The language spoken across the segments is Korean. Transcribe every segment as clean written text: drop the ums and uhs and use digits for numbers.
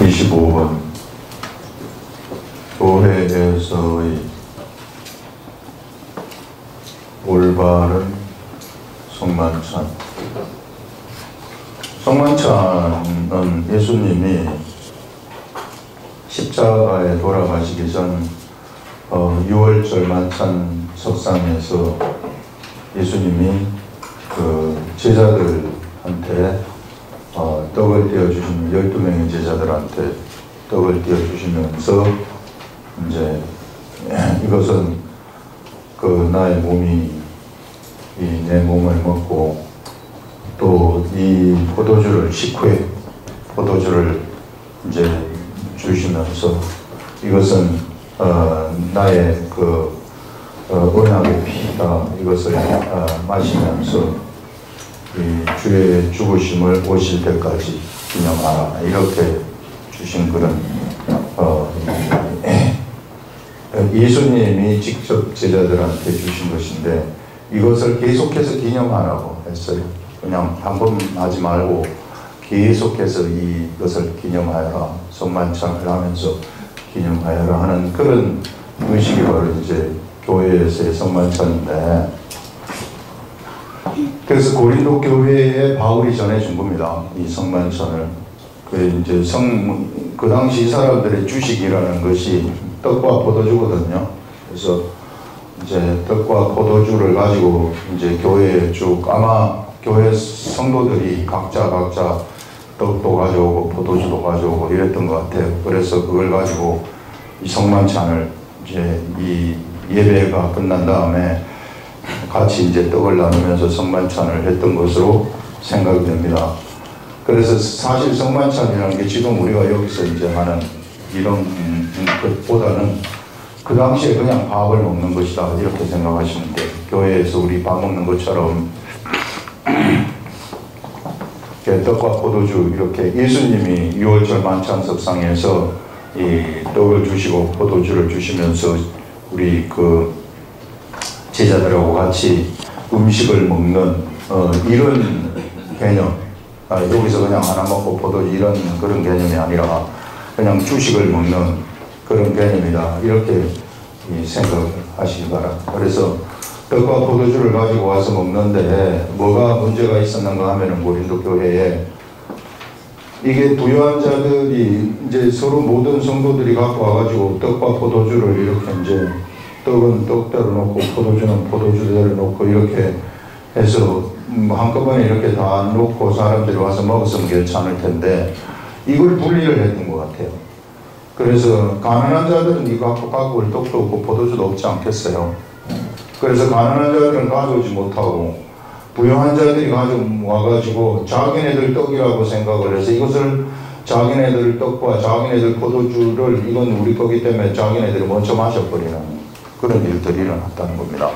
25번 교회에서의 올바른 성만찬. 성만찬은 예수님이 십자가에 돌아가시기 전 6월절 만찬 석상에서 예수님이 그 제자들한테 떡을 떼어주시는 12명의 제자들한테 떡을 떼어주시면서 이제 이것은 그 나의 몸이 내 몸을 먹고 또 이 포도주를 식후에 포도주를 이제 주시면서 이것은 나의 그 언약의 피다, 이것을 마시면서 이 주의 죽으심을 오실 때까지 기념하라, 이렇게 주신 그런 예수님이 직접 제자들한테 주신 것인데, 이것을 계속해서 기념하라고 했어요. 그냥 한 번 하지 말고 계속해서 이것을 기념하여라, 성만찬을 하면서 기념하여라 하는 그런 의식이 바로 이제 교회에서의 성만찬인데, 그래서 고린도 교회에 바울이 전해준 겁니다, 이 성만찬을. 그 이제 그 당시 사람들의 주식이라는 것이 떡과 포도주거든요. 그래서 이제 떡과 포도주를 가지고 이제 교회에 쭉, 아마 교회 성도들이 각자 떡도 가져오고 포도주도 가져오고 이랬던 것 같아요. 그래서 그걸 가지고 이 성만찬을 이제 이 예배가 끝난 다음에 같이 이제 떡을 나누면서 성만찬을 했던 것으로 생각이 됩니다. 그래서 사실 성만찬이라는 게 지금 우리가 여기서 이제 하는 이런 것보다는 그 당시에 그냥 밥을 먹는 것이다, 이렇게 생각하시면 돼요. 교회에서 우리 밥 먹는 것처럼 떡과 포도주, 이렇게 예수님이 6월절 만찬석상에서 이 떡을 주시고 포도주를 주시면서 우리 그 제자들하고 같이 음식을 먹는 이런 개념, 여기서 그냥 하나 먹고 포도주 이런 그런 개념이 아니라 그냥 주식을 먹는 그런 개념이다, 이렇게 생각하시기 바랍니다. 그래서 떡과 포도주를 가지고 와서 먹는데 뭐가 문제가 있었는가 하면은, 고린도 교회에 이게 부유한 자들이 이제 서로 모든 성도들이 갖고 와가지고 떡과 포도주를 이렇게 이제 떡은 떡대로 놓고 포도주는 포도주대로 놓고 이렇게 해서 한꺼번에 이렇게 다 놓고 사람들이 와서 먹었으면 괜찮을 텐데 이걸 분리를 했던 것 같아요. 그래서 가난한 자들은 이거 갖고 올 떡도 없고 포도주도 없지 않겠어요. 그래서 가난한 자들은 가져오지 못하고 부유한 자들이 가져와가지고 자기네들 떡이라고 생각을 해서 이것을 자기네들 떡과 자기네들 포도주를 이건 우리 거기 때문에 자기네들이 먼저 마셔버리는 그런 일들이 일어났다는 겁니다.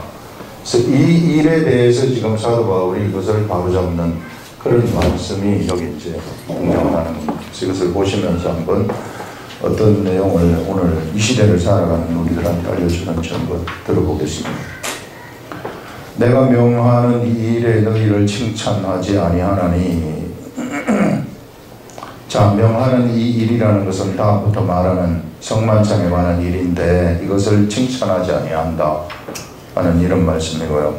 그래서 이 일에 대해서 지금 사도 바울이 이것을 바로잡는 그런 말씀이 여기 이제 등장하는 겁니다. 이것을 보시면서 한번 어떤 내용을 오늘 이 시대를 살아가는 우리들한테 알려주는지 한번 들어보겠습니다. 내가 명하는 이 일에 너희를 칭찬하지 아니하나니. 자, 명하는 이 일이라는 것은 다음부터 말하는 성만찬에 관한 일인데 이것을 칭찬하지 아니한다 하는 이런 말씀이고요.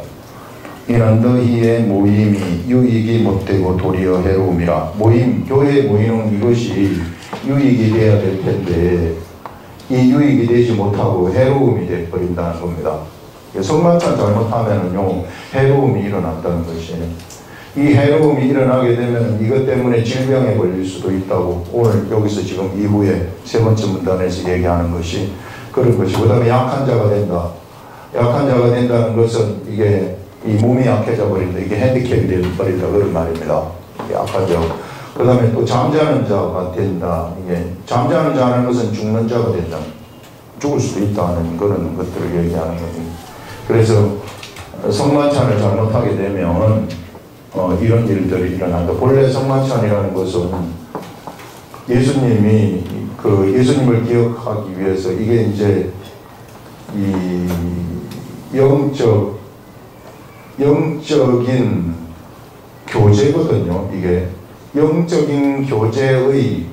이는 너희의 모임이 유익이 못되고 도리어 해로움이라. 교회에 모이는 이것이 유익이 되어야 될 텐데 이 유익이 되지 못하고 해로움이 되어버린다는 겁니다. 성만찬 잘못하면은요, 해로움이 일어난다는 것이에요. 이 해로움이 일어나게 되면 이것 때문에 질병에 걸릴 수도 있다고 오늘 여기서 지금 이후에 세 번째 문단에서 얘기하는 것이 그런 것이고, 그 다음에 약한 자가 된다. 약한 자가 된다는 것은 이게 이 몸이 약해져 버린다, 이게 핸디캡이 되어버린다, 그런 말입니다. 약한 자. 그 다음에 또 잠자는 자가 된다. 이게 잠자는 자는 것은 죽는 자가 된다. 죽을 수도 있다는 그런 것들을 얘기하는 겁니다. 그래서 성만찬을 잘못하게 되면 이런 일들이 일어난다. 본래 성만찬이라는 것은 예수님이 예수님을 기억하기 위해서 이게 이제 이 영적인 교제거든요. 이게 영적인 교제의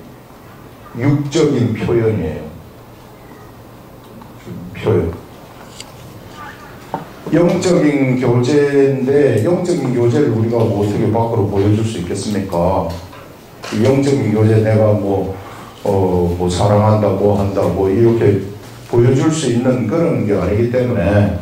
육적인 표현이에요. 표현. 영적인 교제인데 영적인 교제를 우리가 뭐 어떻게 밖으로 보여줄 수 있겠습니까? 영적인 교제 내가 뭐 사랑한다 뭐 한다 뭐 이렇게 보여줄 수 있는 그런 게 아니기 때문에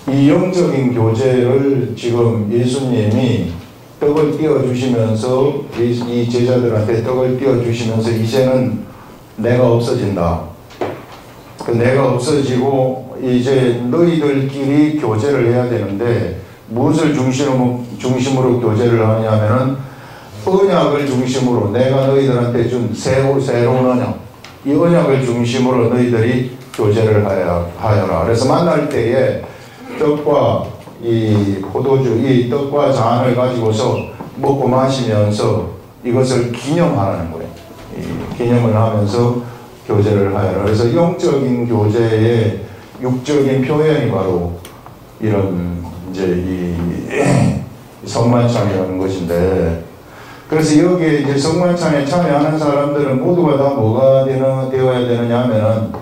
이 영적인 교제를 지금 예수님이 떡을 띄워주시면서 이 제자들한테 떡을 띄워주시면서 이제는 내가 없어진다. 그 내가 없어지고 이제 너희들끼리 교제를 해야 되는데 무엇을 중심으로 교제를 하냐면은 언약을 중심으로 내가 너희들한테 준 새로운 언약 이 언약을 중심으로 너희들이 교제를 하여라. 그래서 만날 때에 떡과 이 포도주, 이 떡과 잔을 가지고서 먹고 마시면서 이것을 기념하라는 거예요. 이 기념을 하면서 교제를 하여라. 그래서 영적인 교제의 육적인 표현이 바로 이런 이제 이 성만찬이라는 것인데, 그래서 여기에 이제 성만찬에 참여하는 사람들은 모두가 다 뭐가 되어야 되느냐 하면은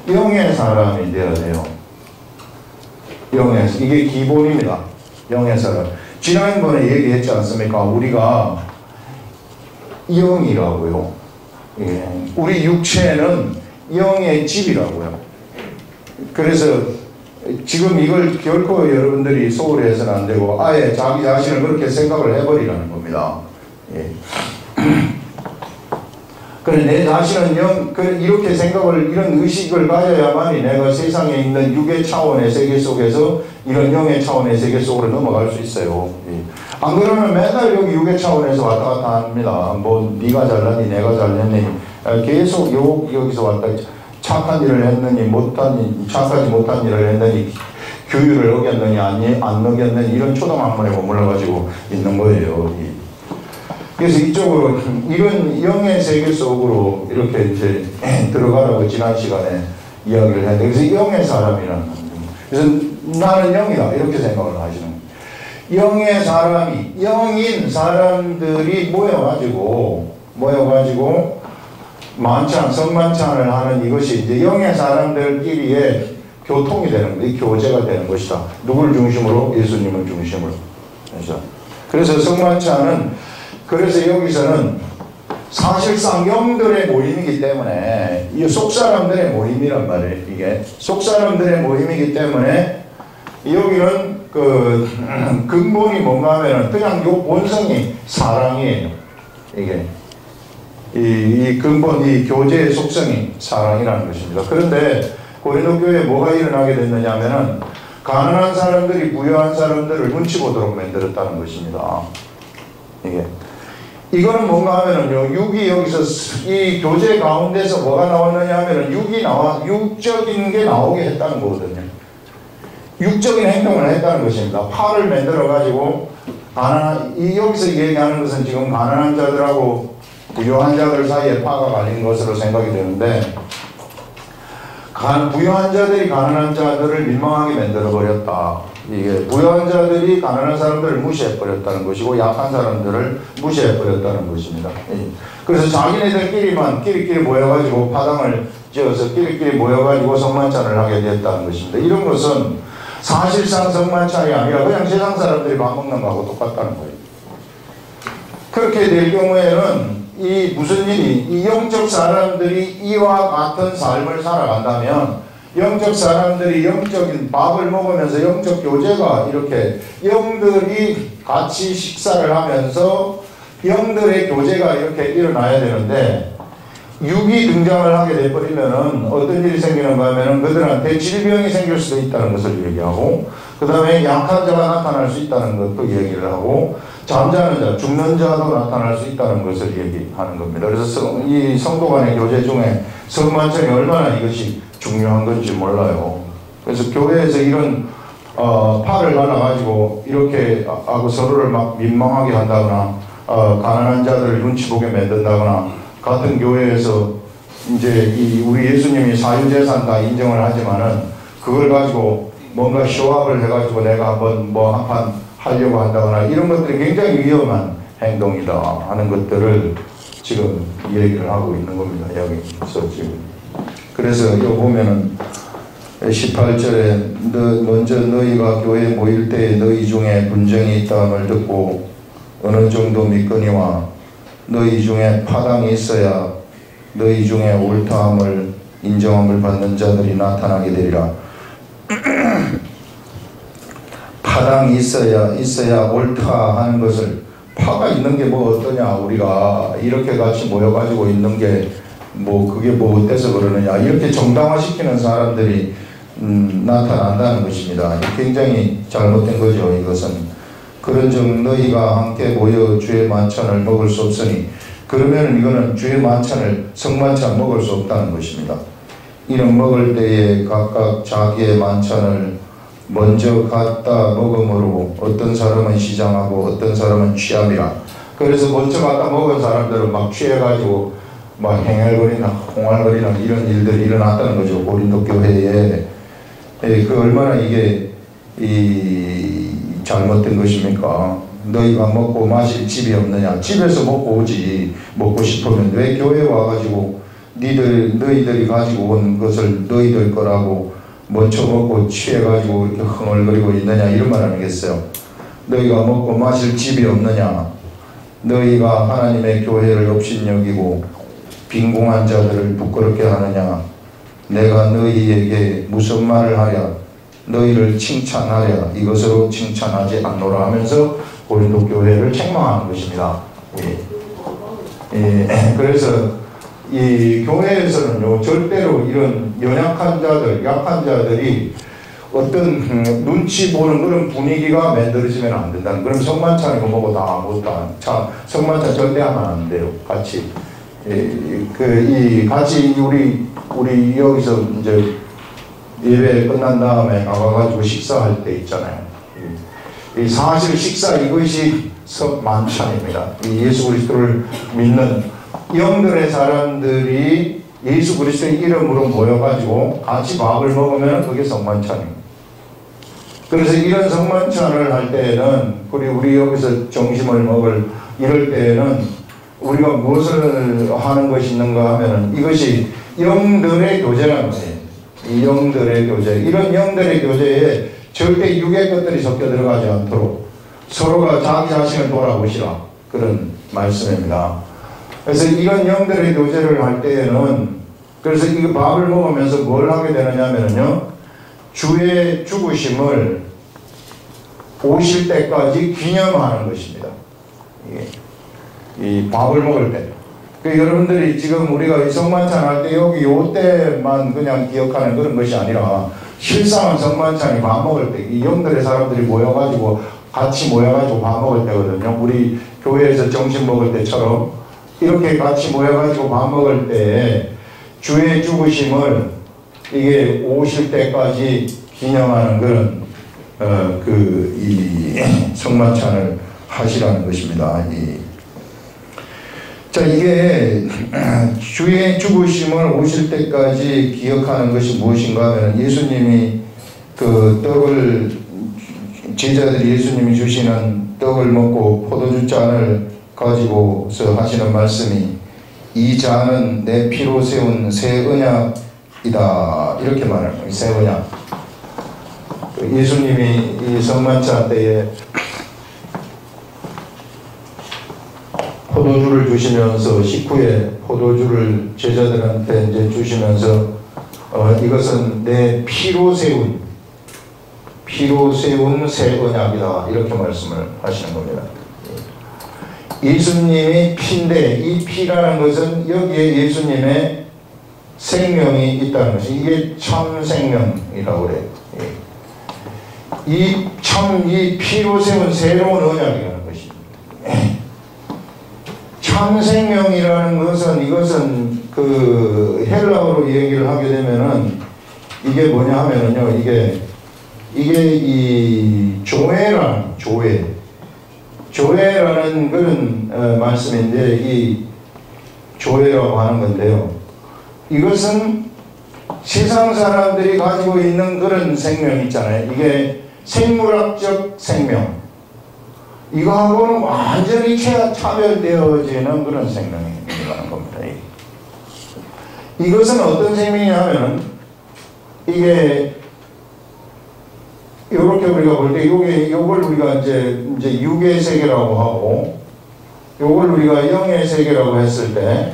영의 사람이 되어야 돼요. 영의, 이게 기본입니다. 영의 사람. 지난번에 얘기했지 않습니까? 우리가 영이라고요. 예. 우리 육체는 영의 집이라고요. 그래서 지금 이걸 결코 여러분들이 소홀히 해서는 안 되고 아예 자기 자신을 그렇게 생각을 해버리라는 겁니다. 예. 그래 내 자신은 이렇게 생각을 이런 의식을 가져야만이 내가 세상에 있는 육의 차원의 세계 속에서 이런 영의 차원의 세계 속으로 넘어갈 수 있어요. 예. 안 그러면 맨날 여기 육의 차원에서 왔다 갔다 합니다. 뭐 네가 잘났니 내가 잘났니 계속 여기서 왔다 착한 일을 했느니 착하지 못한 일을 했느니 규율을 어겼느니 안 어겼느니 이런 초등학문에 머물러가지고 있는 거예요. 그래서 이쪽으로 이런 영의 세계 속으로 이렇게 이제 들어가라고 지난 시간에 이야기를 했는데, 그래서 영의 사람이라는 겁니다. 그래서 나는 영이다 이렇게 생각을 하시는 거예요. 영의 사람이 영인 사람들이 모여가지고 성만찬을 하는 이것이 이제 영의 사람들끼리의 교통이 되는 거예요. 교제가 되는 것이다. 누구를 중심으로? 예수님을 중심으로. 그래서 성만찬은 그래서 여기서는 사실상 영들의 모임이기 때문에 이 속사람들의 모임이란 말이에요. 이게 속사람들의 모임이기 때문에 여기는 그 근본이 뭔가 하면은 그냥 요 본성이 사랑이에요. 이게 이 근본 이 교제의 속성이 사랑이라는 것입니다. 그런데 고린도 교회에 뭐가 일어나게 됐느냐 하면은 가난한 사람들이 부유한 사람들을 눈치 보도록 만들었다는 것입니다. 이거는 뭔가 하면은요, 육이 여기서 이 교제 가운데서 뭐가 나왔느냐 하면은 육적인 게 나오게 했다는 거거든요. 육적인 행동을 했다는 것입니다. 팔을 만들어가지고, 여기서 얘기하는 것은 지금 가난한 자들하고 부유한 자들 사이에 파가 갈린 것으로 생각이 되는데, 부유한 자들이 가난한 자들을 민망하게 만들어버렸다. 이게 부유한 자들이 가난한 사람들을 무시해버렸다는 것이고 약한 사람들을 무시해버렸다는 것입니다. 그래서 자기네들끼리만 끼리끼리 모여가지고 파당을 지어서 끼리끼리 모여가지고 성만찬을 하게 됐다는 것입니다. 이런 것은 사실상 성만찬이 아니라 그냥 세상 사람들이 밥 먹는 거하고 똑같다는 거예요. 그렇게 될 경우에는 무슨 일이 이 영적 사람들이 이와 같은 삶을 살아간다면 영적 사람들이 영적인 밥을 먹으면서 영적 교제가 이렇게 영들이 같이 식사를 하면서 영들의 교제가 이렇게 일어나야 되는데 육이 등장을 하게 돼버리면은 어떤 일이 생기는가 하면은 그들한테 질병이 생길 수도 있다는 것을 얘기하고 그 다음에 약한 자가 나타날 수 있다는 것도 얘기를 하고 잠자는 자, 죽는 자도 나타날 수 있다는 것을 얘기하는 겁니다. 그래서 이 성도 간의 교제 중에 성만찬이 얼마나 이것이 중요한 건지 몰라요. 그래서 교회에서 이런 팔을 갈라가지고 이렇게 하고 서로를 막 민망하게 한다거나 가난한 자들을 눈치 보게 만든다거나 같은 교회에서 이제 우리 예수님이 사유재산 다 인정을 하지만은 그걸 가지고 뭔가 쇼업을 해가지고 내가 한번 뭐 한 판 하려고 한다거나 이런 것들이 굉장히 위험한 행동이다 하는 것들을 지금 얘기를 하고 있는 겁니다. 여기서 지금. 그래서 여기 보면은 18절에 먼저 너희가 교회에 모일 때에 너희 중에 분쟁이 있다함을 듣고 어느 정도 믿거니와 너희 중에 파당이 있어야 너희 중에 옳다함을 인정함을 받는 자들이 나타나게 되리라. 파당이 있어야 옳다 하는 것을, 파가 있는 게 뭐 어떠냐, 우리가 이렇게 같이 모여가지고 있는 게 뭐 그게 뭐 어때서 그러느냐, 이렇게 정당화시키는 사람들이 나타난다는 것입니다. 굉장히 잘못된 거죠. 이것은 그런즉 너희가 함께 모여 주의 만찬을 먹을 수 없으니, 그러면 이거는 주의 만찬을 성만찬 먹을 수 없다는 것입니다. 이는 먹을 때에 각각 자기의 만찬을 먼저 갖다 먹음으로 어떤 사람은 시장하고 어떤 사람은 취함이라. 그래서 먼저 갖다 먹은 사람들은 막 취해가지고 막 행할거리나 홍할거리나 이런 일들이 일어났다는 거죠. 고린도 교회에. 그 얼마나 이게 잘못된 것입니까? 너희가 먹고 마실 집이 없느냐? 집에서 먹고 오지. 먹고 싶으면 왜 교회에 와가지고 너희들이 가지고 온 것을 너희들 거라고 먼저 먹고 취해가지고 이렇게 흥얼거리고 있느냐, 이런 말 아니겠어요? 너희가 먹고 마실 집이 없느냐? 너희가 하나님의 교회를 업신여기고 빈궁한 자들을 부끄럽게 하느냐? 내가 너희에게 무슨 말을 하랴? 너희를 칭찬하랴? 이것으로 칭찬하지 않노라 하면서 고린도 교회를 책망하는 것입니다. 그래서 이 교회에서는요, 절대로 이런 연약한 자들, 약한 자들이 어떤 눈치 보는 그런 분위기가 만들어지면 안 된다는. 그럼 성만찬이고 뭐고 다 아무것도 안, 성만찬 절대 하면 안 돼요. 같이. 같이 우리 여기서 이제 예배 끝난 다음에 나가가지고 식사할 때 있잖아요. 사실 식사 이것이 만찬입니다. 예수 그리스도를 믿는 영들의 사람들이 예수 그리스도의 이름으로 모여가지고 같이 밥을 먹으면 그게 성만찬입니다. 그래서 이런 성만찬을 할 때에는, 우리 여기서 점심을 먹을 이럴 때에는 우리가 무엇을 하는 것이 있는가 하면은 이것이 영들의 교제라는 거예요. 이 영들의 교제, 이런 영들의 교제에 절대 육의 것들이 섞여 들어가지 않도록 서로가 자기 자신을 돌아보시라, 그런 말씀입니다. 그래서 이런 영들의 교제를 할 때에는, 그래서 이 밥을 먹으면서 뭘 하게 되느냐면요, 주의 죽으심을 오실 때까지 기념하는 것입니다. 이 밥을 먹을 때. 여러분들이 지금 우리가 이 성만찬 할 때 여기 요때만 그냥 기억하는 그런 것이 아니라 실상은 성만찬이 밥 먹을 때, 이 영들의 사람들이 모여가지고 같이 모여가지고 밥 먹을 때거든요. 우리 교회에서 점심 먹을 때처럼 이렇게 같이 모여가지고 밥 먹을 때 주의 죽으심을 이게 오실 때까지 기념하는 그런 이 성만찬을 하시라는 것입니다. 자, 이게 주의 죽으심을 오실 때까지 기억하는 것이 무엇인가 하면, 예수님이 그 떡을, 제자들이 예수님이 주시는 떡을 먹고 포도주 잔을 가지고서 하시는 말씀이, 이 잔은 내 피로 세운 새 언약이다, 이렇게 말하는 거예요. 새 언약. 예수님이 이 성만찬 때에 포도주를 주시면서, 식후에 포도주를 제자들한테 이제 주시면서 이것은 내 피로 세운 새 언약이다, 이렇게 말씀을 하시는 겁니다. 예수님이 피인데, 이 피라는 것은 여기에 예수님의 생명이 있다는 것이, 이게 참 생명이라고 그래요. 이 피로 세운 새로운 언약이라는 것입니다. 참 생명이라는 것은, 이것은 그 헬라어로 얘기를 하게 되면은 이게 뭐냐 하면은요, 이게 이 조회라는, 조회라는 그런 말씀인데, 이 조회라고 하는 건데요, 이것은 세상 사람들이 가지고 있는 그런 생명 있잖아요. 이게 생물학적 생명, 이거하고는 완전히 차별되어지는 그런 생명입니다. 이것은 어떤 생명이냐면은 이게 이렇게 우리가 볼 때 요걸 우리가 이제 육의 세계라고 하고 요걸 우리가 영의 세계라고 했을 때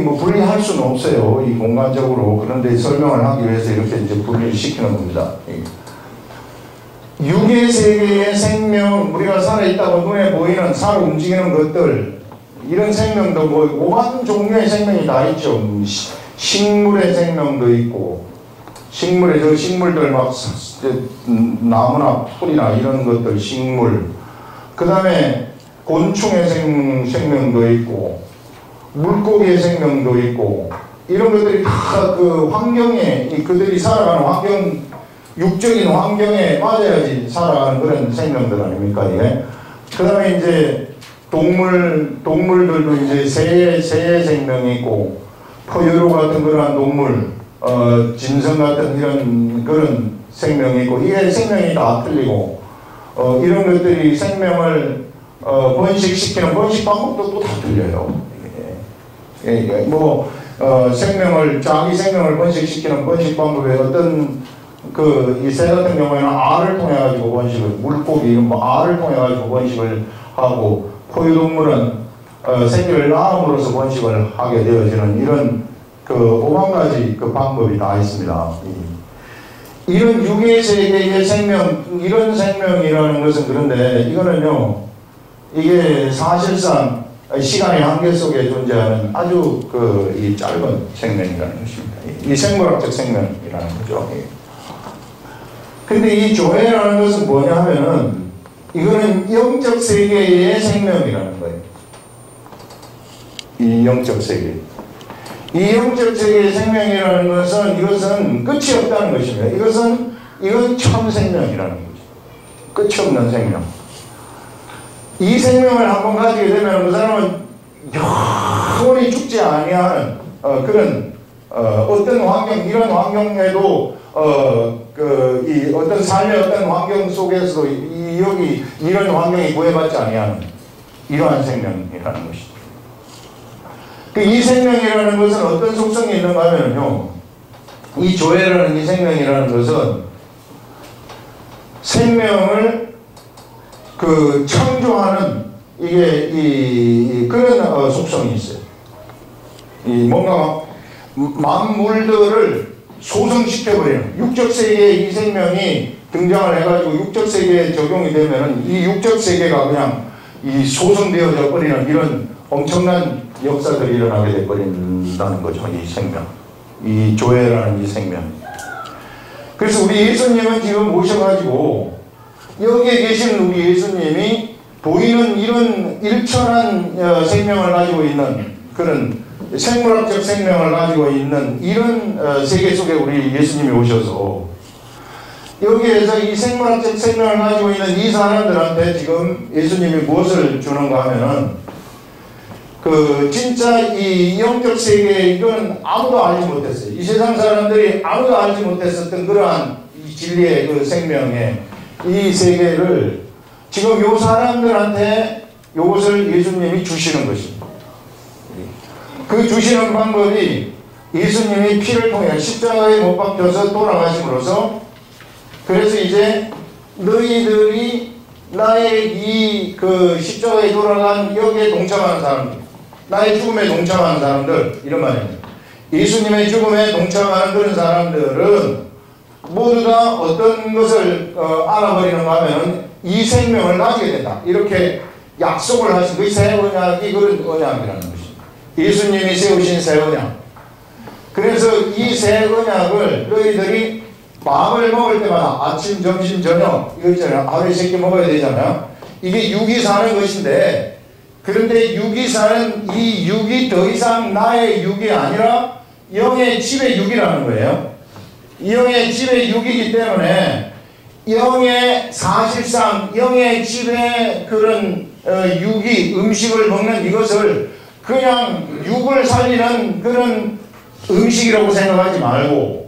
뭐 분리할 수는 없어요. 이 공간적으로. 그런데 설명을 하기 위해서 이렇게 이제 분리를 시키는 겁니다. 육의 세계의 생명, 우리가 살아있다고 눈에 보이는 살아 움직이는 것들, 이런 생명도 뭐 오만 종류의 생명이 다 있죠. 식물의 생명도 있고, 식물의 식물들 막 나무나 풀이나 이런 것들 식물, 그 다음에 곤충의 생명도 있고, 물고기의 생명도 있고, 이런 것들이 다 그 환경에, 그들이 살아가는 환경, 육적인 환경에 맞아야지 살아가는 그런 생명들 아닙니까, 이게? 그 다음에 이제 동물들도 이제 새의 생명이 있고, 포유류 같은 그러한 동물, 짐승 같은 이런 그런 생명이 있고, 이게 생명이 다 틀리고, 이런 것들이 생명을 번식시키는 번식 방법도 또 다 틀려요. 자기 생명을 번식시키는 번식 방법에 어떤 이 새 같은 경우에는 알을 통해 가지고 번식을, 물고기 이런 알을 통해 가지고 번식을 하고, 포유동물은 새끼를 낳음으로써 번식을 하게 되어지는 이런 오만 가지 방법이 다 있습니다. 이런 육의 세계의 생명, 이런 생명이라는 것은 그런데 이거는요, 이게 사실상 시간의 한계 속에 존재하는 아주 이 짧은 생명이라는 것입니다. 이 생물학적 생명이라는 거죠. 근데 이 조회라는 것은 뭐냐 하면은 이거는 영적 세계의 생명이라는 거예요. 이 영적 세계. 이 영적 세계의 생명이라는 것은 이것은 끝이 없다는 것입니다. 이건 참 생명이라는 거죠. 끝이 없는 생명. 이 생명을 한번 가지게 되면 그 사람은 영원히 죽지 아니하는 그런 어떤 환경, 이런 환경에도 이 어떤 삶의 어떤 환경 속에서도 여기 이런 환경이 구애받지 아니하는 이러한 생명이라는 것입니다. 이 생명이라는 것은 어떤 속성이 있는가 하면요, 이 조회라는 이 생명이라는 것은 생명을 창조하는 이게 그런 속성이 있어요. 뭔가 만물들을 소성시켜버리는, 육적 세계에 이 생명이 등장을 해가지고 육적 세계에 적용이 되면은 이 육적 세계가 그냥 소성되어져 버리는 이런 엄청난 역사들이 일어나게 돼버린다는 거죠. 이 생명, 이 조회라는 이 생명. 그래서 우리 예수님은 지금 오셔가지고 여기에 계신 우리 예수님이 보이는 이런 일천한 생명을 가지고 있는 그런 생물학적 생명을 가지고 있는 이런 세계 속에 우리 예수님이 오셔서 여기에서 이 생물학적 생명을 가지고 있는 이 사람들한테 지금 예수님이 무엇을 주는가 하면은 진짜 이 영적 세계 이거는 아무도 알지 못했어요. 이 세상 사람들이 아무도 알지 못했었던 그러한 이 진리의 생명의 이 세계를 지금 요 사람들한테 요것을 예수님이 주시는 것입니다. 그 주시는 방법이 예수님이 피를 통해 십자가에 못 박혀서 돌아가심으로써 그래서 이제 너희들이 나의 이 십자가에 돌아간 여기에 동참하는 사람들, 나의 죽음에 동참하는 사람들, 이런 말입니다. 예수님의 죽음에 동참하는 그런 사람들은 모두 다 어떤 것을 알아버리는가 하면 이 생명을 가지게 된다. 이렇게 약속을 하신 그 새 언약이 그런 언약이라는 것입니다. 예수님이 세우신 새 언약. 그래서 이 새 언약을 너희들이 밥을 먹을 때마다 아침, 점심, 저녁 이거 있잖아요. 하루에 3끼 먹어야 되잖아요. 이게 육이 사는 것인데 그런데 육이 사는 이 육이 더 이상 나의 육이 아니라 영의 집의 육이라는 거예요. 영의 집의 육이기 때문에 사실상 영의 집의 그런 육이 음식을 먹는 이것을 그냥 육을 살리는 그런 음식이라고 생각하지 말고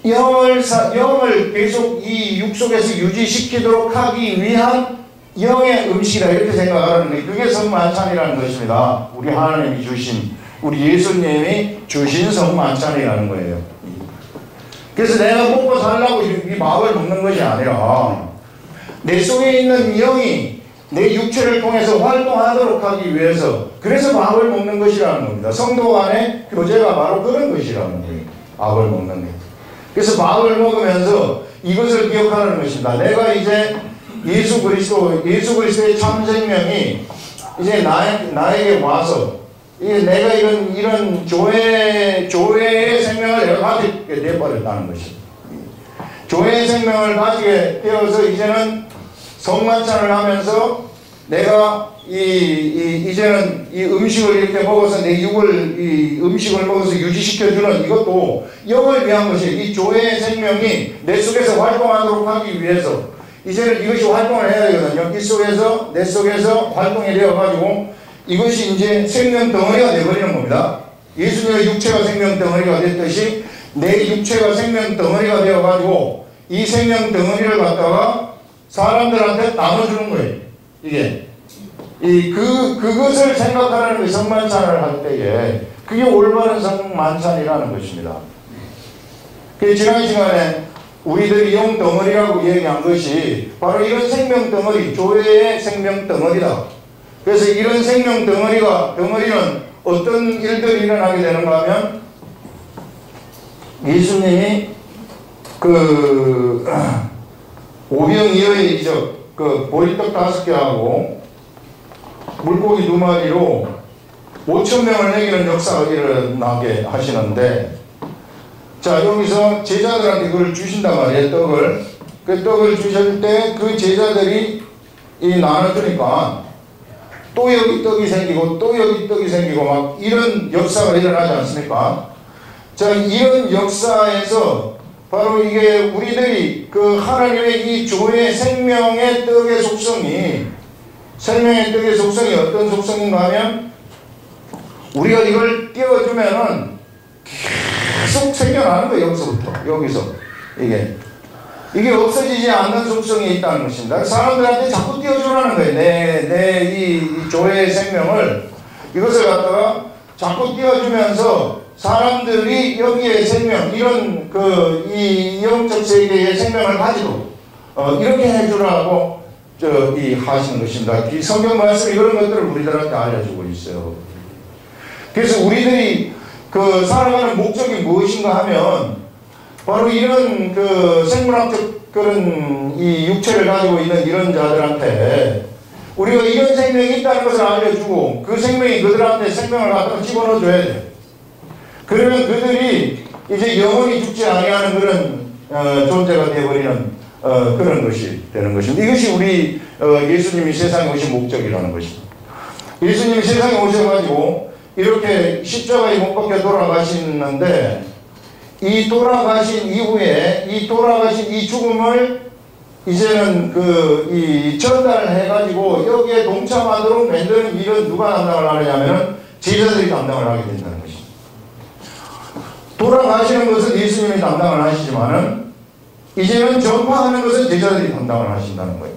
영을 계속 이 육 속에서 유지시키도록 하기 위한 영의 음식이다 이렇게 생각하는 거예요. 그게 성만찬이라는 것입니다. 우리 하나님이 주신, 우리 예수님이 주신 성만찬이라는 거예요. 그래서 내가 먹고 살라고 이 밥을 먹는 것이 아니라 내 속에 있는 영이 내 육체를 통해서 활동하도록 하기 위해서, 그래서 밥을 먹는 것이라는 겁니다. 성도 간의 교제가 바로 그런 것이라는 거예요. 밥을 먹는 것. 그래서 밥을 먹으면서 이것을 기억하는 것입니다. 내가 이제 예수 그리스도의 참 생명이 이제 나에게 와서, 이게 내가 이런 조회의 생명을 내가 가지게 되어버렸다는 것입니다. 조회의 생명을 가지게 되어서 이제는 성만찬을 하면서 내가 이제는 이 음식을 이렇게 먹어서 내 육을, 이 음식을 먹어서 유지시켜주는 이것도 영을 위한 것이에요. 이 조회의 생명이 내 속에서 활동하도록 하기 위해서 이제는 이것이 활동을 해야 되거든요. 이 속에서, 내 속에서 활동이 되어가지고 이것이 이제 생명 덩어리가 되어버리는 겁니다. 예수님의 육체가 생명 덩어리가 됐듯이 내 육체가 생명 덩어리가 되어가지고 이 생명 덩어리를 갖다가 사람들한테 나눠주는 거예요. 이게. 그것을 생각하는 그 성만찬을 할 때에 그게 올바른 성만찬이라는 것입니다. 그 지난 시간에 우리들이 영 덩어리라고 얘기한 것이 바로 이런 생명 덩어리, 교회의 생명 덩어리다. 그래서 이런 생명 덩어리는 어떤 일들이 일어나게 되는가 하면 예수님이 오병이어의 이적, 보리떡 5개하고 물고기 2마리로 5,000명을 먹이는 역사가 일어나게 하시는데, 자, 여기서 제자들한테 그걸 주신단 말이에요, 떡을. 그 떡을 주실 때 그 제자들이 나눠주니까 또 여기 떡이 생기고 또 여기 떡이 생기고 막 이런 역사가 일어나지 않습니까? 자, 이런 역사에서 바로 이게 우리들이 그 하나님의 이 조의 생명의 떡의 속성이 어떤 속성인가 하면 우리가 이걸 띄워주면은 계속 생겨나는 거예요. 여기서 이게 없어지지 않는 속성이 있다는 것입니다. 사람들한테 자꾸 띄워주라는 거예요. 내 이 조의 생명을, 이것을 갖다가 자꾸 띄워주면서 사람들이 여기에 생명, 이런 이 영적 세계의 생명을 가지고 이렇게 해주라고 하시는 것입니다. 이 성경 말씀이 그런 것들을 우리들한테 알려주고 있어요. 그래서 우리들이 살아가는 목적이 무엇인가 하면 바로 이런 생물학적 그런 이 육체를 가지고 있는 이런 자들한테 우리가 이런 생명이 있다는 것을 알려주고 그 생명이 그들한테 생명을 갖다가 집어넣어줘야 돼요. 그러면 그들이 이제 영원히 죽지 아니하는 그런 존재가 되어버리는 그런 것이 되는 것입니다. 이것이 우리 예수님이 세상에 오신 목적이라는 것입니다. 예수님이 세상에 오셔가지고 이렇게 십자가에 못 박혀 돌아가시는데, 이 돌아가신 이후에 이 돌아가신 이 죽음을 이제는 이 전달을 해가지고 여기에 동참하도록 만드는 일은 누가 담당을 하느냐면 제자들이 담당을 하게 된다는 것입니다. 돌아가시는 것은 예수님이 담당을 하시지만은 이제는 전파하는 것은 제자들이 담당을 하신다는 거예요.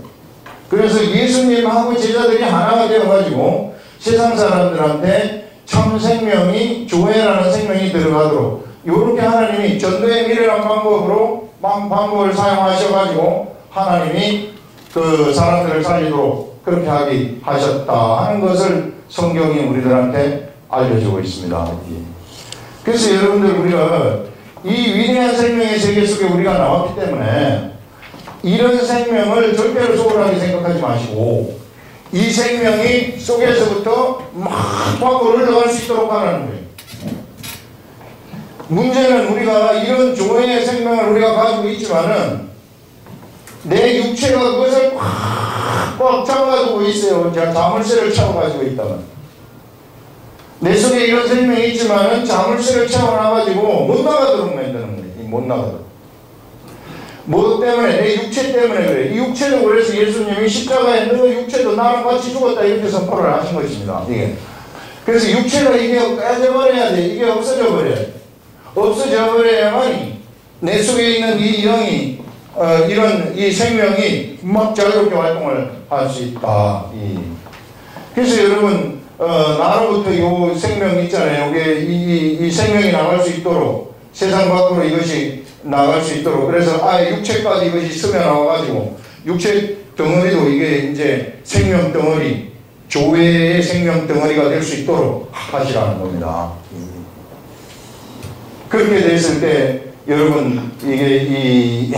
그래서 예수님하고 제자들이 하나가 되어가지고 세상 사람들한테 참 생명이, 조회라는 생명이 들어가도록 이렇게 하나님이 전도의 미래라는 방법을 사용하셔가지고 하나님이 사람들을 살리도록 그렇게 하게 하셨다 하는 것을 성경이 우리들한테 알려주고 있습니다. 그래서 여러분들, 우리가 이 위대한 생명의 세계 속에 우리가 나왔기 때문에 이런 생명을 절대로 소홀하게 생각하지 마시고 이 생명이 속에서부터 막 밖으로 흘러갈 수 있도록 하라는 거예요. 문제는 우리가 이런 조회의 생명을 우리가 가지고 있지만은 내 육체가 그것을 꽉 잡아가지고 있어요. 제가 자물쇠를 채워가지고 있다면 내 속에 이런 생명이 있지만은 자물쇠를 채워놔가지고 못 나가도록 만드는 거예요. 못 나가도록. 뭐 때문에? 내 육체 때문에 그래. 이 육체도 그래서 예수님이 십자가에 너 육체도 나랑 같이 죽었다 이렇게 선포를 하신 것입니다. 이게. 그래서 육체가 이게 깨져버려야 돼. 이게 없어져 버려야 돼. 없어져 버려야만이 내 속에 있는 이 영이 이런 이 생명이 막 자유롭게 활동을 할 수 있다. 그래서 여러분 나로부터 이 생명 있잖아요. 이 생명이 나갈 수 있도록 세상 밖으로 이것이 나갈 수 있도록 그래서 아예 육체까지 이것이 스며나와가지고 육체 덩어리도 이게 이제 생명 덩어리 교회의 생명 덩어리가 될 수 있도록 하시라는 겁니다. 그렇게 됐을 때 여러분 이게 이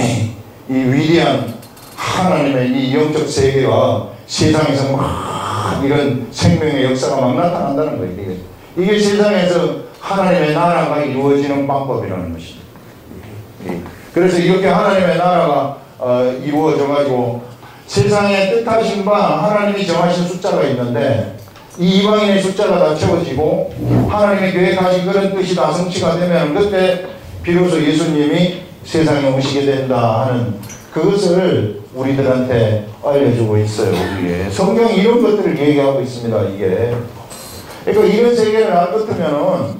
위대한 하나님의 이 영적 세계가 세상에서 막 이런 생명의 역사가 막 나타난다는 거예요. 이게 세상에서 하나님의 나라가 이루어지는 방법이라는 것입니다. 그래서 이렇게 하나님의 나라가 이루어져 가지고 세상에 뜻하신 바 하나님이 정하신 숫자가 있는데 이 이방인의 숫자가 다 채워지고 하나님의 계획하신 그런 뜻이 다 성취가 되면 그때 비로소 예수님이 세상에 오시게 된다 하는 그것을 우리들한테 알려주고 있어요. 우리의 성경이 이런 것들을 얘기하고 있습니다. 이게 그러니까 이런 세계를 알 것 같으면은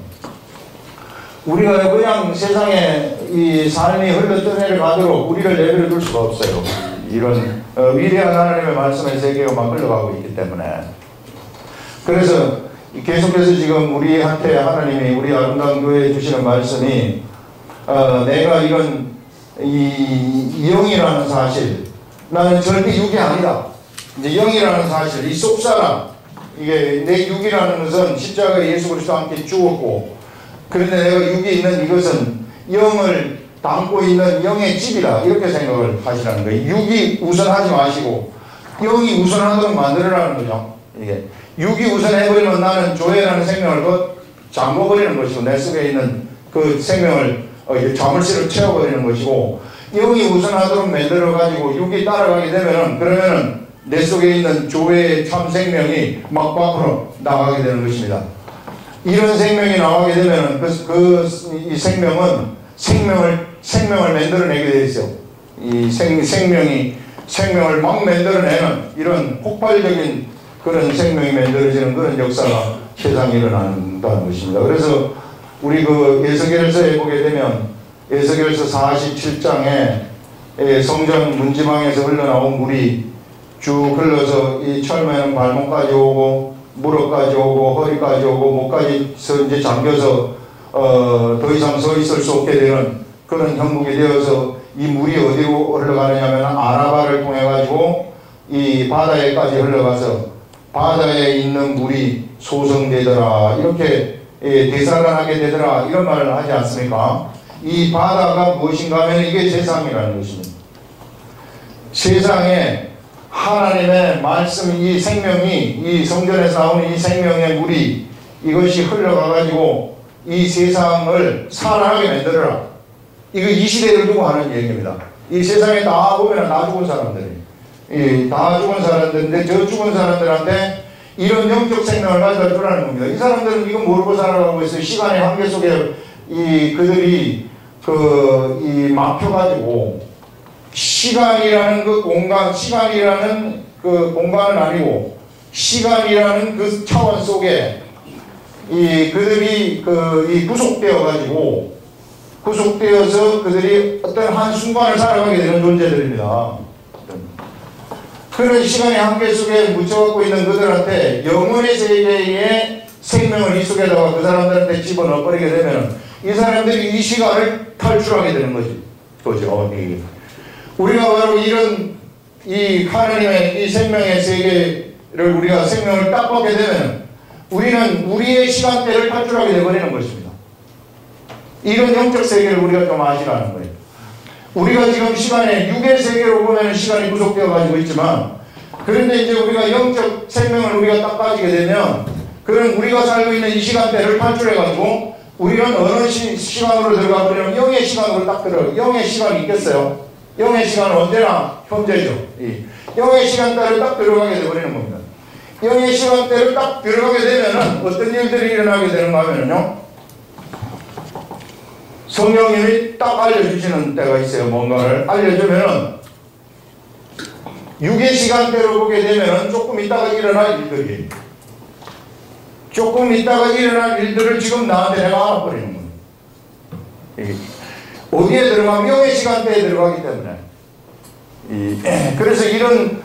우리가 그냥 세상에 이 삶이 흘러떠내려 가도록 우리를 내버려 둘 수가 없어요. 이런 위대한 하나님의 말씀의 세계가 막 흘러가고 있기 때문에 그래서 계속해서 지금 우리한테 하나님이 우리 아름다운 교회에 주시는 말씀이 내가 이런 이 영이라는 사실 나는 절대 육이 아니다. 이제 영이라는 사실 이 속사람 이게 내 육이라는 것은 십자가에 예수 그리스도와 함께 죽었고 그런데 내가 육이 있는 이것은 영을 담고 있는 영의 집이다 이렇게 생각을 하시라는 거예요. 육이 우선하지 마시고 영이 우선하도록 만들어라는 거죠. 이게 육이 우선해버리면 나는 조회라는 생명을 잠궈버리는 것이고 내 속에 있는 그 생명을 자물쇠를 채워버리는 것이고 영이 우선하도록 만들어가지고 육이 따라가게 되면은 그러면은 내 속에 있는 조회의 참 생명이 막 밖으로 나가게 되는 것입니다. 이런 생명이 나가게 되면은 이 생명은 생명을 만들어내게 되어 있어요. 이 생명을 막 만들어내는 이런 폭발적인 그런 생명이 만들어지는 그런 역사가 세상에 일어난다는 것입니다. 그래서 우리 그 에스겔서에 보게 되면 에스겔서 47장에 성전 문지방에서 흘러나온 물이 쭉 흘러서 이 철매는 발목까지 오고 무릎까지 오고 허리까지 오고 목까지 이제 잠겨서 더 이상 서 있을 수 없게 되는 그런 형국이 되어서 이 물이 어디로 흘러가느냐면 아라바를 통해 가지고 이 바다에까지 흘러가서 바다에 있는 물이 소성되더라 이렇게 되살아나게 되더라 이런 말을 하지 않습니까? 이 바다가 무엇인가 하면 이게 세상이라는 것입니다. 세상에 하나님의 말씀 이 생명이 이 성전에서 나오는 이 생명의 물이 이것이 흘러가 가지고 이 세상을 살아나게 만들어라. 이거 이 시대를 두고 하는 얘기입니다. 이 세상에 다 보면 다 죽은 사람들이 다 죽은 사람들인데 저 죽은 사람들한테 이런 영적 생명을 가져다 주라는 겁니다. 이 사람들은 이거 모르고 살아가고 있어요. 시간의 한계 속에 그들이 이 막혀가지고 시간이라는 그 공간, 시간이라는 그 공간은 아니고 시간이라는 그 차원 속에 그들이 구속되어서 그들이 어떤 한 순간을 살아가게 되는 존재들입니다. 그런 시간의 한계 속에 묻혀갖고 있는 그들한테 영혼의 세계의 생명을 이 속에다가 그 사람들한테 집어넣어버리게 되면 이 사람들이 이 시간을 탈출하게 되는 거죠. 우리가 바로 이런 이 하나님의 이 생명의 세계를 우리가 생명을 딱 받게 되면 우리는 우리의 시간대를 탈출하게 되어버리는 것입니다. 이런 영적 세계를 우리가 좀 아시라는 거예요. 우리가 지금 시간에 육의 세계로 보면 시간이 구속되어 가지고 있지만 그런데 이제 우리가 영적 생명을 우리가 딱 가지게 되면 그런 우리가 살고 있는 이 시간대를 탈출해 가지고 우리는 어느 시간으로 들어가 버리면 영의 시간으로 딱 들어요. 영의 시간이 있겠어요? 영의 시간은 언제나 현재죠. 영의 시간대를 딱 들어가게 되어버리는 겁니다. 영의 시간대를 딱 들어가게 되면은 어떤 일들이 일어나게 되는가 하면요. 성령님이 딱 알려주시는 때가 있어요. 뭔가를 알려주면은 육의 시간대로 보게 되면은 조금 있다가 일어날 일들이 조금 있다가 일어날 일들을 지금 나한테 내가 알아버리는 거예요. 어디에 들어가면 영의 시간대에 들어가기 때문에 그래서 이런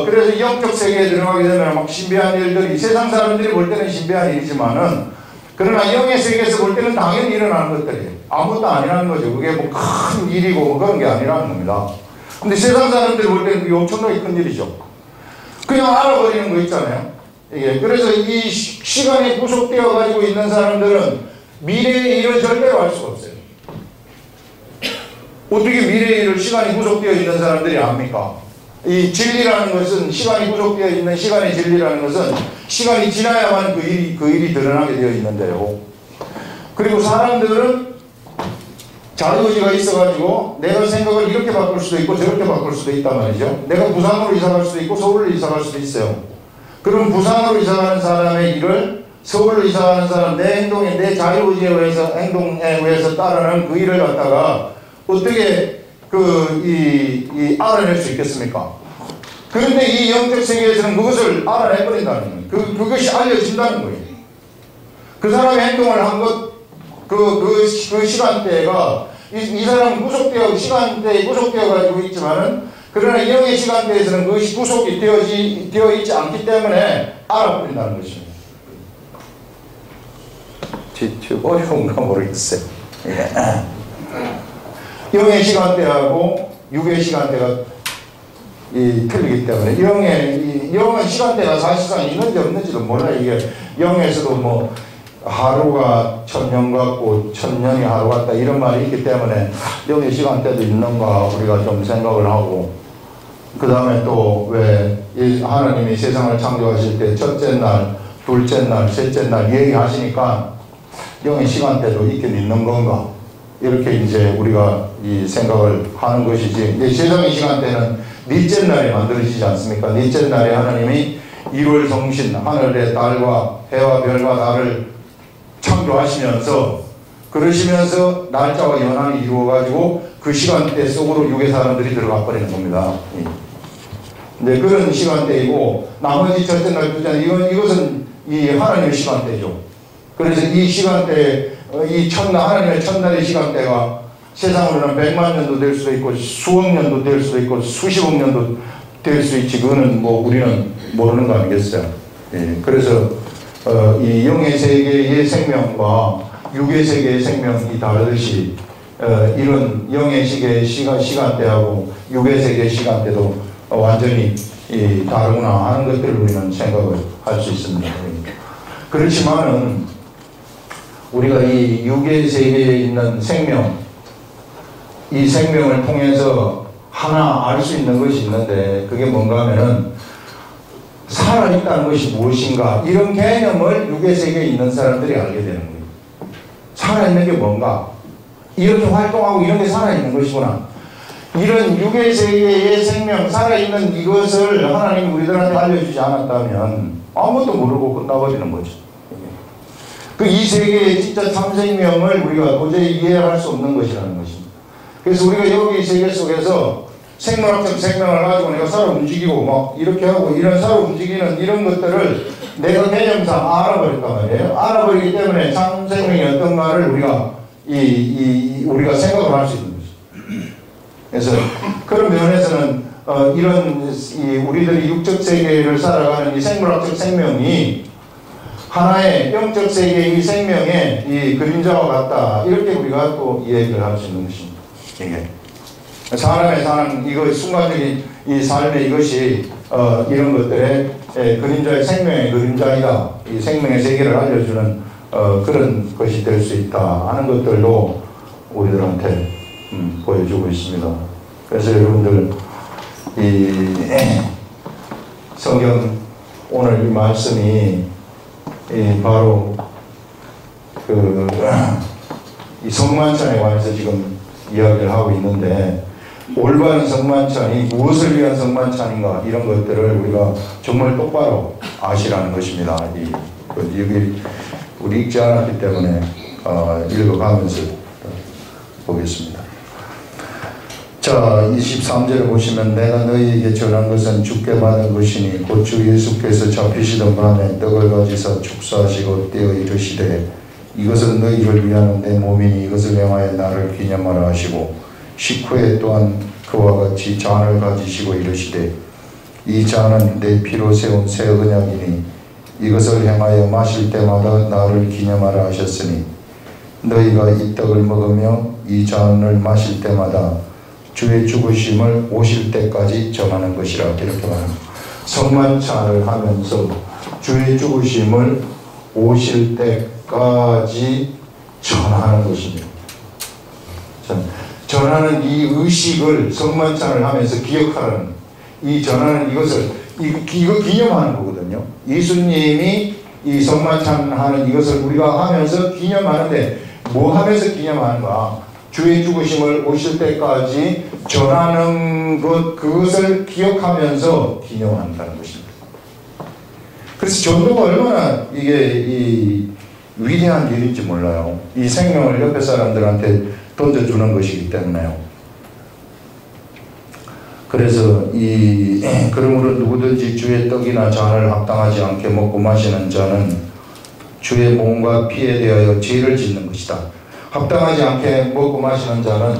그래서 영적 세계에 들어가게 되면 막 신비한 일들이 세상 사람들이 볼 때는 신비한 일이지만은 그러나 영의 세계에서 볼 때는 당연히 일어나는 것들이에요. 아무것도 아니라는 거죠. 그게 뭐 큰 일이고 뭐 그런 게 아니라는 겁니다. 근데 세상 사람들이 볼 때는 그게 엄청나게 큰 일이죠. 그냥 알아버리는 거 있잖아요. 이게 그래서 이 시간이 구속되어 가지고 있는 사람들은 미래의 일을 절대로 알 수가 없어요. 어떻게 미래의 일을 시간이 구속되어 있는 사람들이 압니까? 이 진리라는 것은 시간이 구속되어 있는 시간의 진리라는 것은 시간이 지나야만 그 일이 드러나게 되어 있는데요. 그리고 사람들은 자유의지가 있어가지고 내가 생각을 이렇게 바꿀 수도 있고 저렇게 바꿀 수도 있단 말이죠. 내가 부산으로 이사갈 수도 있고 서울로 이사갈 수도 있어요. 그럼 부산으로 이사가는 사람의 일을 서울로 이사가는 사람 내 행동에 내 자유의지에 의해서 행동에 의해서 따르는 그 일을 갖다가 어떻게 알아낼 수 있겠습니까? 그런데 이 영적 세계에서는 그것을 알아내버린다는 거예요. 그것이 알려진다는 거예요. 그 사람의 행동을 한 것, 그 시간대가, 이 사람은 시간대에 구속되어 가지고 있지만은, 그러나 영의 시간대에서는 그것이 구속이 되어 있지 않기 때문에 알아버린다는 것입니다. 어려운가 모르겠어요. 영의 시간대하고 육의 시간대가 틀리기 때문에 영의 시간대가 사실상 있는지 없는지도 몰라요. 이게 영에서도 뭐 하루가 1000년 같고 1000년이 하루 같다 이런 말이 있기 때문에 영의 시간대도 있는가 우리가 좀 생각을 하고, 그 다음에 또 왜 하나님이 세상을 창조하실 때 첫째 날, 둘째 날, 셋째 날 얘기하시니까 영의 시간대도 있긴 있는 건가, 이렇게 이제 우리가 이 생각을 하는 것이지. 세상의 시간대는 넷째 날에 만들어지지 않습니까? 넷째 날에 하나님이 일월 성신 하늘의 달과 해와 별과 달을 창조하시면서 그러시면서 날짜와 연한이 이루어가지고 그 시간대 속으로 육의 사람들이 들어가 버리는 겁니다. 네, 그런 시간대이고 나머지 첫째 날, 둘째 날 이것은 이 하나님의 시간대죠. 그래서 이 시간대 하나님의 첫날의 시간대가 세상으로는 100만 년도 될 수도 있고 수억 년도 될 수도 있고 수십억 년도 될 수 있지, 그거는 뭐 우리는 모르는 거 아니겠어요. 예, 그래서 이 영의 세계의 생명과 육의 세계의 생명이 다르듯이 이런 영의 세계의 시간대하고 육의 세계의 시간대도 완전히 다르구나 하는 것들을 우리는 생각을 할 수 있습니다. 그렇지만은 우리가 이 육의 세계에 있는 생명, 이 생명을 통해서 하나 알 수 있는 것이 있는데, 그게 뭔가 하면은 살아있다는 것이 무엇인가, 이런 개념을 육의 세계에 있는 사람들이 알게 되는 거예요. 살아있는 게 뭔가, 이렇게 활동하고 이런 게 살아있는 것이구나. 이런 육의 세계의 생명, 살아있는 이것을 하나님이 우리들한테 알려주지 않았다면 아무것도 모르고 끝나버리는 거죠. 이 세계의 진짜 참생명을 우리가 도저히 이해할 수 없는 것이라는 것입니다. 그래서 우리가 여기 세계 속에서 생물학적 생명을 가지고 내가 살아 움직이고 막 이렇게 하고 이런 살아 움직이는 이런 것들을 내가 개념상 알아버렸단 말이에요. 알아버리기 때문에 참생명이 어떤가를 우리가 생각을 할 수 있는 거죠. 그래서 그런 면에서는 이런 우리들이 육적 세계를 살아가는 이 생물학적 생명이 하나의 영적 세계의 이 생명의 이 그림자와 같다, 이렇게 우리가 또 이야기를 할 수 있는 것입니다. 이게 사람의 사는 이거 순간적인 이 삶의 이것이 이런 것들의 그림자의 생명의 그림자이다, 이 생명의 세계를 알려주는 그런 것이 될 수 있다 하는 것들도 우리들한테 보여주고 있습니다. 그래서 여러분들 이 성경 오늘 이 말씀이 바로 이 성만찬에 관해서 지금 이야기를 하고 있는데, 올바른 성만찬이 무엇을 위한 성만찬인가, 이런 것들을 우리가 정말 똑바로 아시라는 것입니다. 여기 우리 읽지 않았기 때문에 읽어가면서 보겠습니다. 자, 23절을 보시면 내가 너희에게 전한 것은 주께 받은 것이니 곧 주 예수께서 잡히시던 밤에 떡을 가지사 축사하시고 떼어 이르시되 이것은 너희를 위하는 내 몸이니 이것을 행하여 나를 기념하라 하시고 식후에 또한 그와 같이 잔을 가지시고 이르시되 이 잔은 내 피로 세운 새 언약이니 이것을 행하여 마실 때마다 나를 기념하라 하셨으니 너희가 이 떡을 먹으며 이 잔을 마실 때마다 주의 죽으심을 오실 때까지 전하는 것이라. 이렇게 말합니다. 성만찬을 하면서 주의 죽으심을 오실 때까지 전하는 것입니다. 전하는 이 의식을 성만찬을 하면서 기억하라는, 이 전하는 이것을 이거 기념하는 거거든요. 예수님이 이 성만찬 하는 이것을 우리가 하면서 기념하는데 뭐 하면서 기념하는가? 주의 죽으심을 오실 때까지 전하는 것, 그것을 기억하면서 기념한다는 것입니다. 그래서 전도가 얼마나 이게 위대한 일인지 몰라요. 이 생명을 옆에 사람들한테 던져주는 것이기 때문에요. 그래서 그러므로 누구든지 주의 떡이나 잔을 합당하지 않게 먹고 마시는 자는 주의 몸과 피에 대하여 죄를 짓는 것이다. 합당하지 않게 먹고 마시는 자는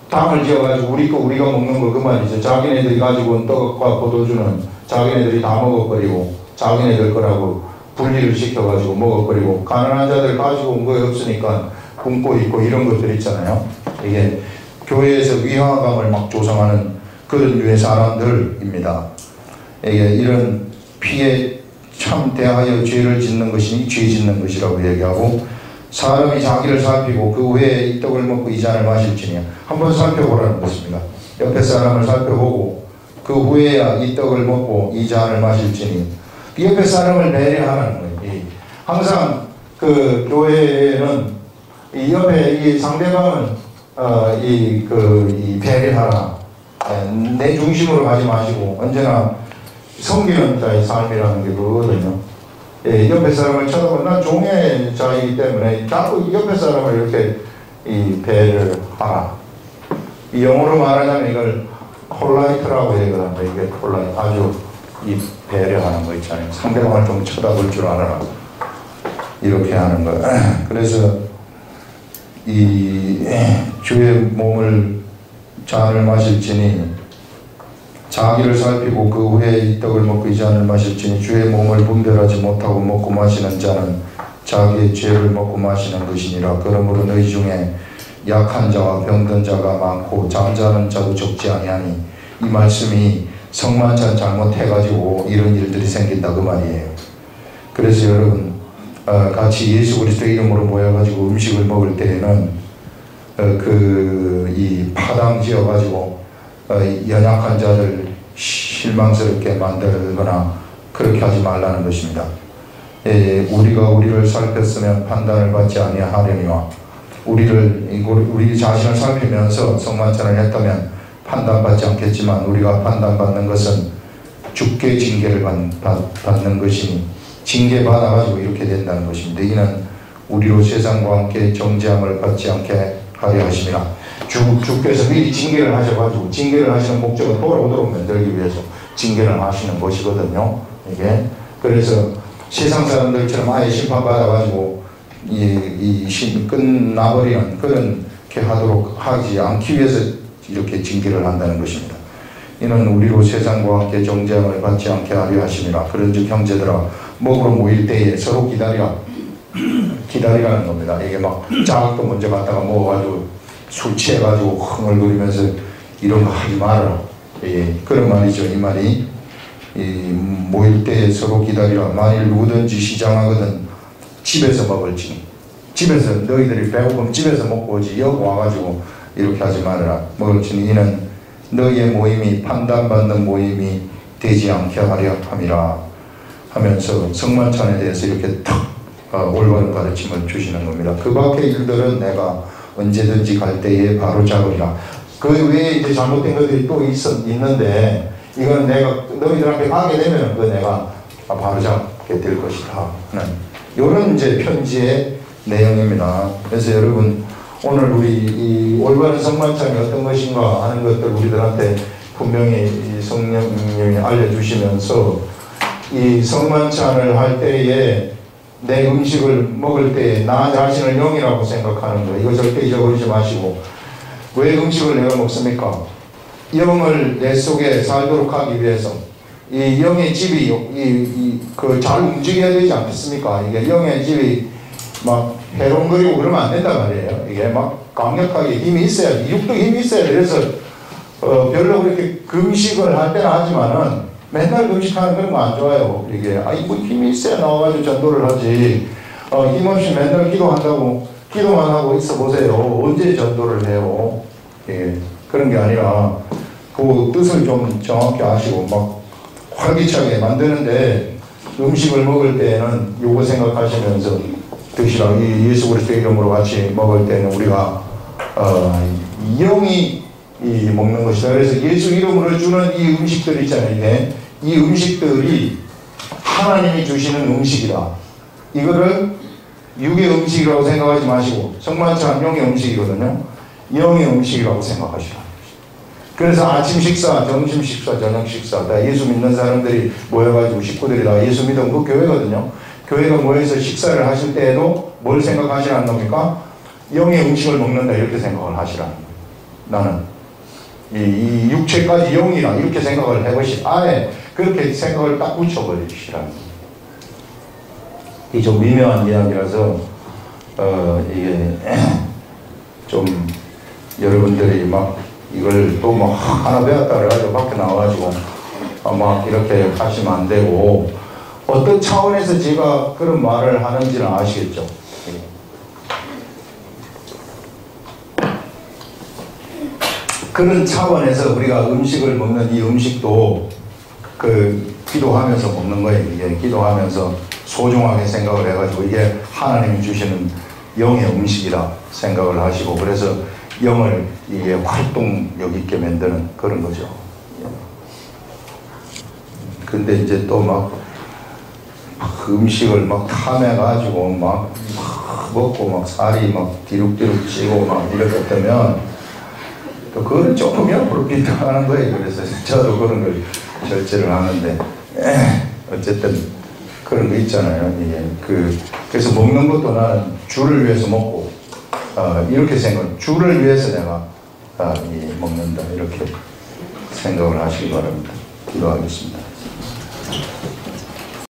당을 지어가지고 우리가 먹는 거 그 말이죠. 자기네들이 가지고 온 떡과 포도주는 자기네들이 다 먹어버리고 자기네들 거라고 분리를 시켜가지고 먹어버리고, 가난한 자들 가지고 온 거 없으니까 굶고 있고 이런 것들 있잖아요. 이게 교회에서 위화감을 막 조성하는 그런 류의 사람들입니다. 이게 이런 피에 참 대하여 죄를 짓는 것이니 죄 짓는 것이라고 얘기하고, 사람이 자기를 살피고 그 후에 이 떡을 먹고 이 잔을 마실지니 한번 살펴보라는 것입니다. 옆에 사람을 살펴보고 그 후에야 이 떡을 먹고 이 잔을 마실지니, 옆에 사람을 배려하는 거예요. 항상 그 교회에는 이 옆에 이 상대방은 이 배려하라, 내 중심으로 가지 마시고 언제나 섬기는 자의 삶이라는 게 그거거든요. 옆에 사람을 쳐다보면 난 종의 자이기 때문에 자꾸 옆에 사람을 이렇게 배려를 하라. 이 영어로 말하자면 이걸 콜라이트라고 얘기합니다. 이게 콜라이트, 아주 이 배려하는 거 있잖아요. 상대방을 좀 쳐다볼 줄 알아라. 이렇게 하는 거. 그래서 이 주의 몸을 잔을 마실지니 자기를 살피고 그 후에 이 떡을 먹고 이 잔을 마실지니 주의 몸을 분별하지 못하고 먹고 마시는 자는 자기의 죄를 먹고 마시는 것이니라. 그러므로 너희 중에 약한 자와 병든 자가 많고 잠자는 자도 적지 아니하니, 이 말씀이 성만찬 잘못해가지고 이런 일들이 생긴다 그 말이에요. 그래서 여러분 같이 예수 그리스도 이름으로 모여가지고 음식을 먹을 때에는 이 파당 지어가지고 연약한 자들 실망스럽게 만들거나 그렇게 하지 말라는 것입니다. 우리가 우리를 살폈으면 판단을 받지 아니하려니와, 우리 자신을 살피면서 성만찬을 했다면 판단받지 않겠지만 우리가 판단받는 것은 주께 징계를 받는 것이니 징계받아가지고 이렇게 된다는 것입니다. 이는 우리로 세상과 함께 정죄함을 받지 않게 하려 하심이라. 주께서 미리 징계를 하셔가지고, 징계를 하시는 목적은 돌아오도록 만들기 위해서 징계를 하시는 것이거든요. 이게 그래서 세상 사람들처럼 아예 심판받아가지고 끝나버리는 그렇게 하지 않기 위해서 이렇게 징계를 한다는 것입니다. 이는 우리로 세상과 함께 정죄함을 받지 않게 하려 하심이라. 그런즉 형제들아, 먹으러 모일 때에 서로 기다리라는 겁니다. 이게 막 자학도 먼저 갔다가 먹어가지고 술 취해가지고 흥얼거리면서 이런 거 하지 말아라. 그런 말이죠. 이 말이 모일 때에 서로 기다리라. 만일 누구든지 시장하거든 집에서 먹을지, 집에서 너희들이 배고프면 집에서 먹고 오지 여기 와가지고 이렇게 하지 말아라. 먹을지니 이는 너희의 모임이 판단받는 모임이 되지 않게 하려 함이라 하면서 성만찬에 대해서 이렇게 탁 올바른 가르침을 주시는 겁니다. 그 밖의 일들은 내가 언제든지 갈 때에 바로 잡으리라. 그 외에 이제 잘못된 것들이 또 있는데 이건 내가 너희들한테 가게 되면 그 내가 바로 잡게 될 것이다 하는 이런 이제 편지의 내용입니다. 그래서 여러분 오늘 우리 이 올바른 성만찬이 어떤 것인가 하는 것들 우리들한테 분명히 성령님이 알려주시면서 이 성만찬을 할 때에 내 음식을 먹을 때 나 자신을 영이라고 생각하는 거, 이거 절대 잊어버리지 마시고. 왜 음식을 내가 먹습니까? 영을 내 속에 살도록 하기 위해서 이 영의 집이 잘 움직여야 되지 않겠습니까? 이게 영의 집이 막 해롱거리고 그러면 안 된단 말이에요. 이게 막 강력하게 힘이 있어야, 육도 힘이 있어야 돼. 그래서 별로 그렇게 금식을 할 때는 하지만은 맨날 금식하는 그런 거 안 좋아요. 이게 뭐 힘이 있어야 나와가지고 전도를 하지. 힘없이 맨날 기도만 하고 있어 보세요. 언제 전도를 해요? 예, 그런 게 아니라 그 뜻을 좀 정확히 아시고 막 활기차게 만드는데 음식을 먹을 때는 요거 생각하시면서 드시라. 이 예수 그리스도 이름으로 같이 먹을 때는 우리가 영이 먹는 것이다. 그래서 예수 이름으로 주는 이 음식들 있잖아요. 이 음식들이 하나님이 주시는 음식이다. 이거를 육의 음식이라고 생각하지 마시고 성만찬 영의 음식이거든요. 영의 음식이라고 생각하시라. 그래서 아침 식사, 점심 식사, 저녁 식사 다 예수 믿는 사람들이 모여가지고 식구들이 다 예수 믿은 그 교회거든요. 교회가 모여서 식사를 하실 때에도 뭘 생각하시라는 겁니까? 영의 음식을 먹는다 이렇게 생각을 하시라는 거예요. 나는 이 육체까지 영이라 이렇게 생각을 해보시. 아예 그렇게 생각을 딱 붙여버리시라는 거예요. 이게 좀 미묘한 이야기라서 이게 좀 여러분들이 막 이걸 또 막 하나 배웠다 그래가지고 밖에 나와가지고 막 이렇게 하시면 안 되고 어떤 차원에서 제가 그런 말을 하는지는 아시겠죠? 그런 차원에서 우리가 음식을 먹는 이 음식도 기도하면서 먹는 거예요. 이게 기도하면서 소중하게 생각을 해가지고 이게 하나님이 주시는 영의 음식이라 생각을 하시고 그래서 영을 이게 활동력 있게 만드는 그런 거죠. 근데 이제 또 막 음식을 막 탐해가지고 막 먹고 막 살이 막 뒤룩뒤룩 찌고 막 이렇게 되면 또 그걸 조금 옆으로 비판하는 거예요. 그래서 저도 그런 걸 절제를 하는데 어쨌든 그런 거 있잖아요. 이게 그래서 먹는 것도 나는 주를 위해서 먹고 이렇게 생각, 주를 위해서 내가 먹는다 이렇게 생각을 하시기 바랍니다. 기도하겠습니다.